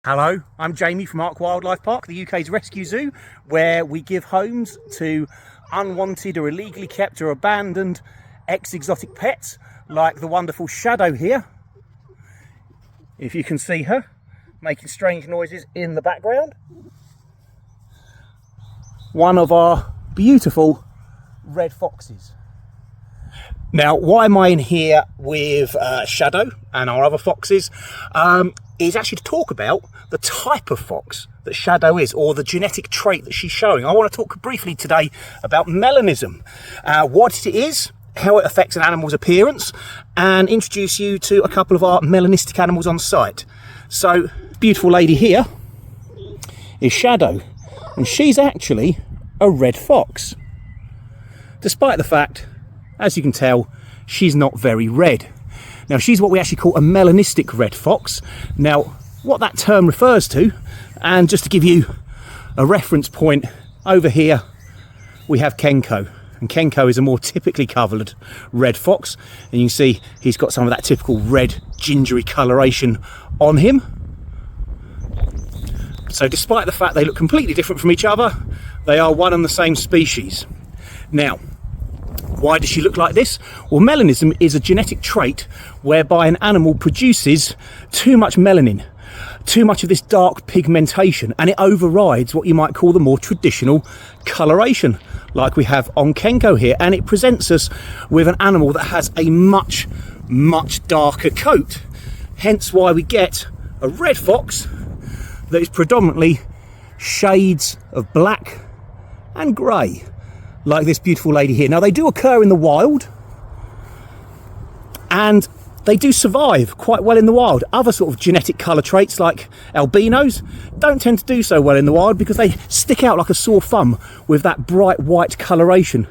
Hello, I'm Jamie from ArkWildlifePark, the UK's rescue zoo, where we give homes to unwanted or illegally kept or abandoned exotic pets, like the wonderful Shadow here. If you can see her making strange noises in the background. One of our beautiful red foxes. Now, why am I in here with Shadow and our other foxes? Is actually to talk about the type of fox that Shadow is, or the genetic trait that she's showing. I want to talk briefly today about melanism, what it is, how it affects an animal's appearance, and introduce you to a couple of our melanistic animals on site. So, beautiful lady here is Shadow, and she's actually a red fox, despite the fact, as you can tell, she's not very red. Now, she's what we actually call a melanistic red fox. Now, what that term refers to, and just to give you a reference point, over here we have Kenko. And Kenko is a more typically coloured red fox. And you can see he's got some of that typical red gingery coloration on him. So despite the fact they look completely different from each other, they are one and the same species. Now, why does she look like this? Well, melanism is a genetic trait whereby an animal produces too much melanin, too much of this dark pigmentation, and it overrides what you might call the more traditional coloration, like we have on Kenko here, and it presents us with an animal that has a much darker coat. Hence why we get a red fox that is predominantly shades of black and grey, like this beautiful lady here. Now, they do occur in the wild, and they do survive quite well in the wild. Other sort of genetic colour traits like albinos don't tend to do so well in the wild because they stick out like a sore thumb with that bright white coloration,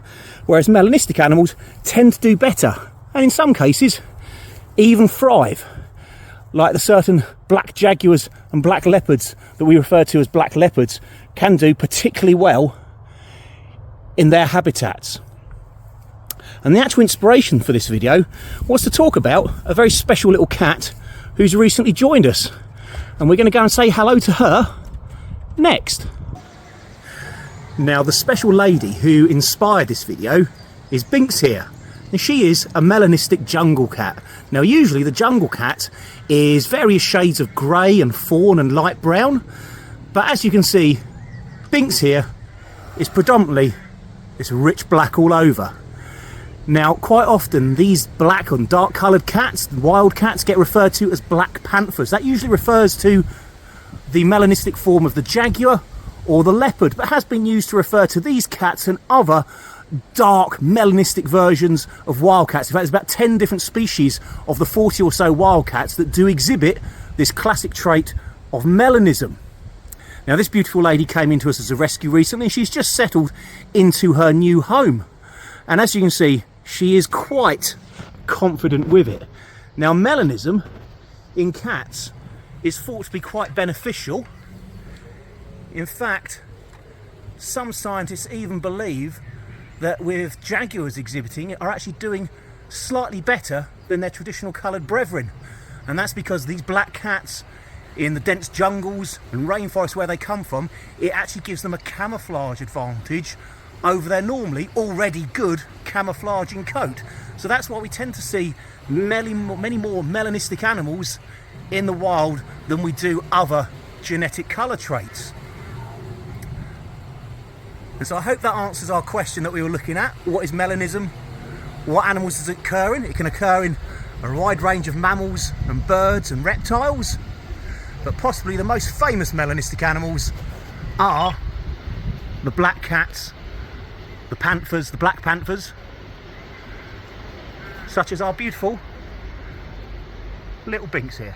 whereas melanistic animals tend to do better, and in some cases even thrive, like the certain black jaguars and black leopards that we refer to as black leopards can do particularly well in their habitats. And the actual inspiration for this video was to talk about a very special little cat who's recently joined us, and we're going to go and say hello to her next. Now, the special lady who inspired this video is Binx here, and she is a melanistic jungle cat. Now, usually the jungle cat is various shades of grey and fawn and light brown, but as you can see, Binx here is predominantly this rich black all over. Now, quite often these black and dark coloured cats, wild cats, get referred to as black panthers. That usually refers to the melanistic form of the jaguar or the leopard, but has been used to refer to these cats and other dark melanistic versions of wildcats. In fact, there's about 10 different species of the 40 or so wildcats that do exhibit this classic trait of melanism. Now, this beautiful lady came into us as a rescue recently, and she's just settled into her new home. And as you can see, she is quite confident with it. Now, melanism in cats is thought to be quite beneficial. In fact, some scientists even believe that with jaguars exhibiting it are actually doing slightly better than their traditional coloured brethren. And that's because these black cats in the dense jungles and rainforests where they come from, it actually gives them a camouflage advantage over their normally already good camouflaging coat. So that's why we tend to see many more melanistic animals in the wild than we do other genetic colour traits. And so I hope that answers our question that we were looking at. What is melanism? What animals does it occur in? It can occur in a wide range of mammals and birds and reptiles, but possibly the most famous melanistic animals are the black cats, the panthers, the black panthers, such as our beautiful little Binx here.